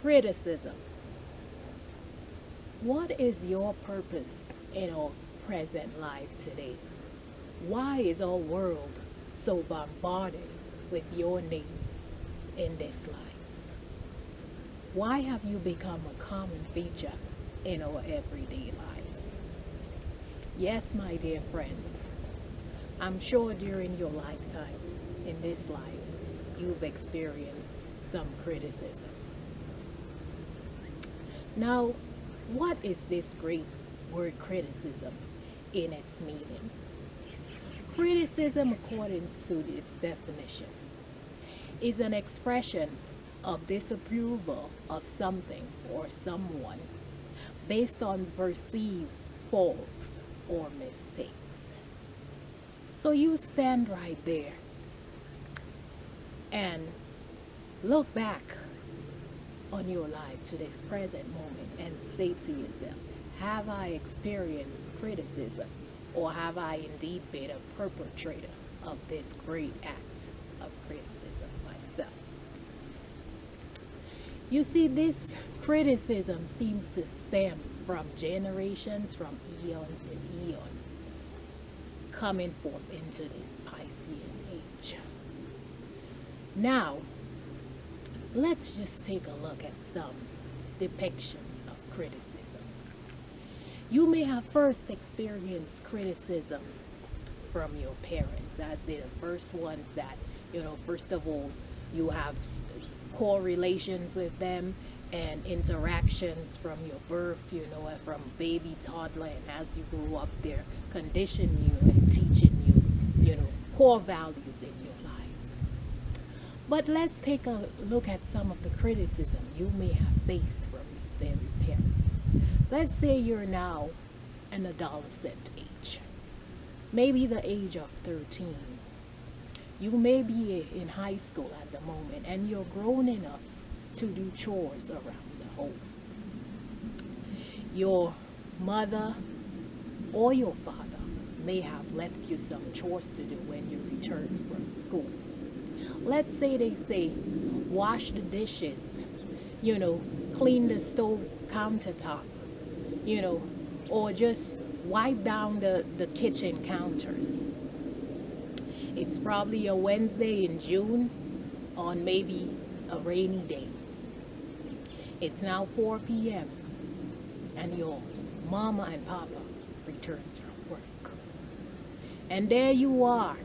Criticism. What is your purpose in our present life today? Why is our world so bombarded with your name in this life? Why have you become a common feature in our everyday life? Yes, my dear friends, I'm sure during your lifetime in this life, you've experienced some criticism. Now, what is this great word criticism in its meaning? Criticism, according to its definition, is an expression of disapproval of something or someone based on perceived faults or mistakes. So you stand right there and look back on your life to this present moment and say to yourself, have I experienced criticism, or have I indeed been a perpetrator of this great act of criticism myself? You see, this criticism seems to stem from generations, from eons and eons, coming forth into this Piscean age. Now, let's just take a look at some depictions of criticism. You may have first experienced criticism from your parents, as they're the first ones that, first of all, you have correlations with them and interactions from your birth, and from baby, toddler, and as you grow up, they're conditioning you and teaching you, core values in your life. But let's take a look at some of the criticism you may have faced from your very parents. Let's say you're now an adolescent age, maybe the age of 13. You may be in high school at the moment and you're grown enough to do chores around the home. Your mother or your father may have left you some chores to do when you return from school. Let's say they say, wash the dishes, clean the stove countertop, or just wipe down the kitchen counters. It's probably a Wednesday in June on maybe a rainy day. It's now 4 p.m. and your mama and papa returns from work. And there you are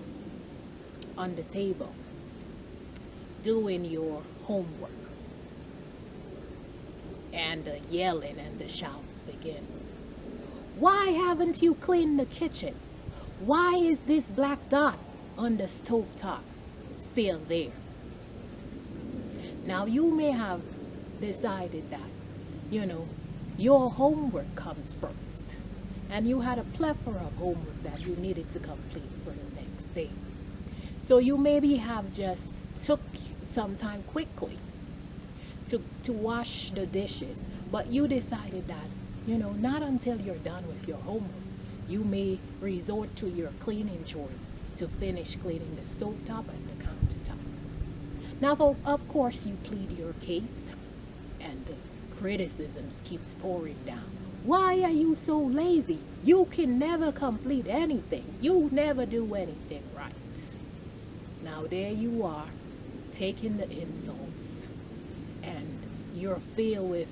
on the table doing your homework. And the yelling and the shouts begin. Why haven't you cleaned the kitchen? Why is this black dot on the stovetop still there? Now you may have decided that, your homework comes first. And you had a plethora of homework that you needed to complete for the next day. So you maybe have just took some time quickly to wash the dishes, but you decided that, not until you're done with your homework, you may resort to your cleaning chores to finish cleaning the stovetop and the countertop. Now, of course, you plead your case, and the criticisms keeps pouring down. Why are you so lazy? You can never complete anything. You never do anything right. Now there you are, taking the insults, and you're filled with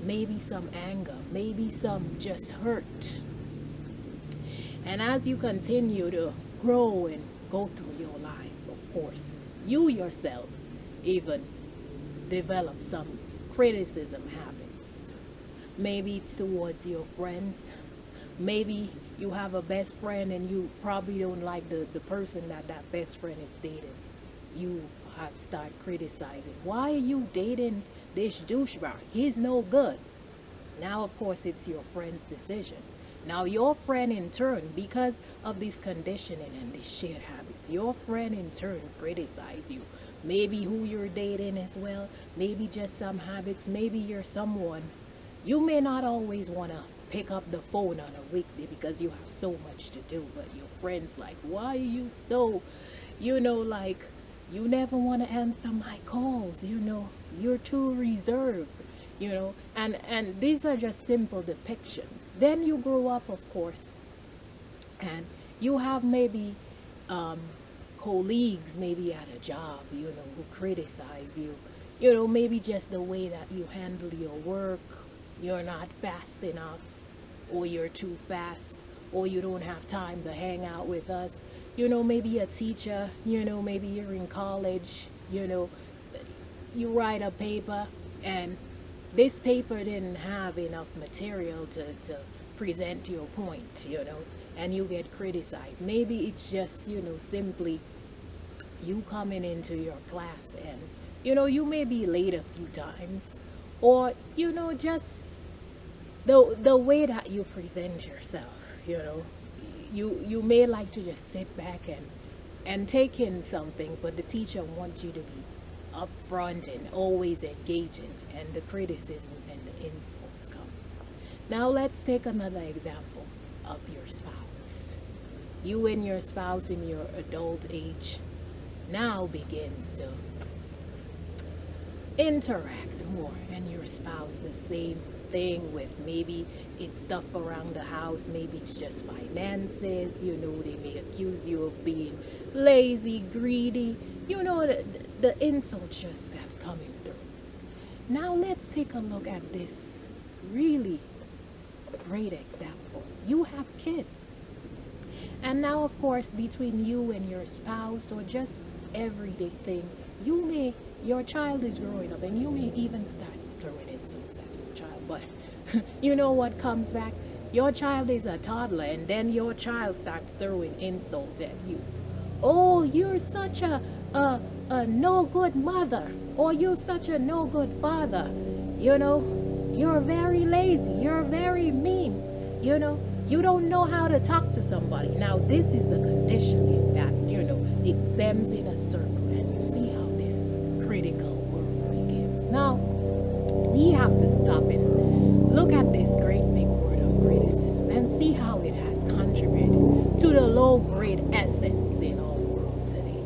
maybe some anger, maybe some just hurt. And as you continue to grow and go through your life, of course, you yourself even develop some criticism habits. Maybe it's towards your friends. Maybe you have a best friend and you probably don't like the person that best friend is dating. You have started criticizing. Why are you dating this douchebag? He's no good. Now, of course, it's your friend's decision. Now, your friend in turn, because of this conditioning and these shared habits, your friend in turn criticize you. Maybe who you're dating as well. Maybe just some habits. Maybe you're someone. You may not always want to pick up the phone on a weekday because you have so much to do, but your friends like, why are you so, like, you never want to answer my calls, you're too reserved. And these are just simple depictions. Then you grow up, of course, and you have maybe um, colleagues maybe at a job, who criticize you, maybe just the way that you handle your work. You're not fast enough, or you're too fast, or you don't have time to hang out with us. Maybe a teacher, maybe you're in college, you write a paper, and this paper didn't have enough material to present your point, and you get criticized. Maybe it's just, simply you coming into your class, and, you may be late a few times, or, just the way that you present yourself, you may like to just sit back and take in something, but the teacher wants you to be upfront and always engaging, and the criticisms and the insults come. Now let's take another example of your spouse. You and your spouse in your adult age now begins to interact more, and your spouse the same thing with maybe it's stuff around the house, maybe it's just finances, they may accuse you of being lazy, greedy, the insults just start coming through. Now let's take a look at this really great example. You have kids, and now of course between you and your spouse, or just everyday thing, your child is growing up, and you may even start throwing insults at your child, but you know what comes back? Your child is a toddler, and then your child starts throwing insults at you. Oh, you're such a no good mother, or you're such a no good father. You're very lazy, you're very mean, you don't know how to talk to somebody. Now, this is the conditioning that, it stems in a circle, and you see how this critical world begins. Now, we have to stop and look at this great big word of criticism and see how it has contributed to the low grade essence in our world today.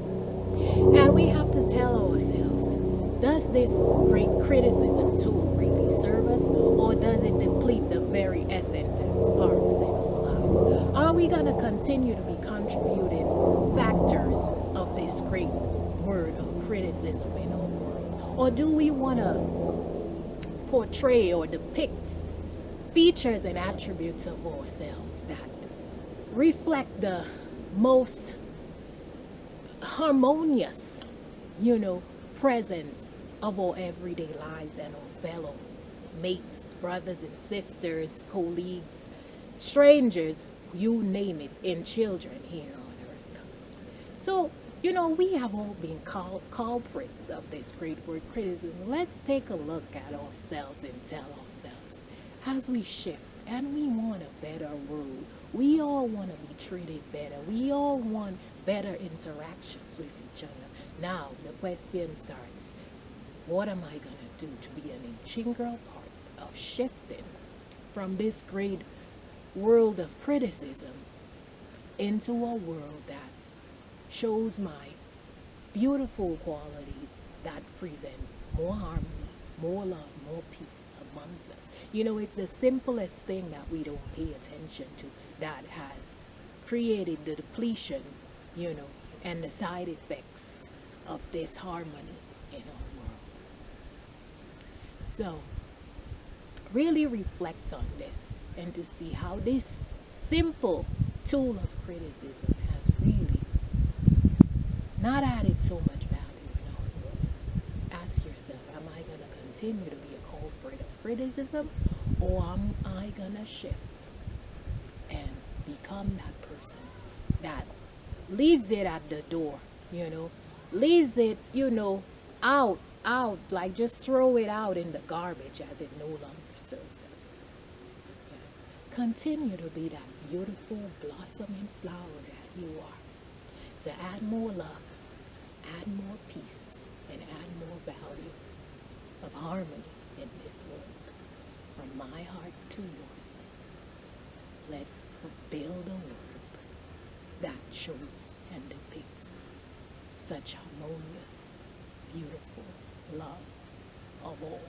And we have to tell ourselves, does this great criticism tool really serve us, or does it deplete the very essence and sparks in our lives? Are we going to continue to be contributing factors of this great word of criticism in our world? Or do we want to portray or depict features and attributes of ourselves that reflect the most harmonious, presence of our everyday lives and our fellow mates, brothers and sisters, colleagues, strangers, you name it, in children here on earth? So, we have all been culprits of this great word criticism. Let's take a look at ourselves and tell ourselves, as we shift and we want a better world, we all want to be treated better, we all want better interactions with each other. Now, the question starts, what am I going to do to be an integral part of shifting from this great world of criticism into a world that shows my beautiful qualities, that presents more harmony, more love, more peace amongst us? It's the simplest thing that we don't pay attention to that has created the depletion, and the side effects of this harmony in our world. So, really reflect on this and to see how this simple tool of criticism has really not added so much value in our world. Ask yourself, am I going to continue to be a culprit of criticism, or am I going to shift and become that person that leaves it at the door, leaves it, out, like just throw it out in the garbage as it no longer serves us. Yeah. Continue to be that beautiful blossoming flower that you are, to add more love, add more peace, and add more value of harmony in this world. From my heart to yours, let's build a world that shows and depicts such harmonious, beautiful love of all.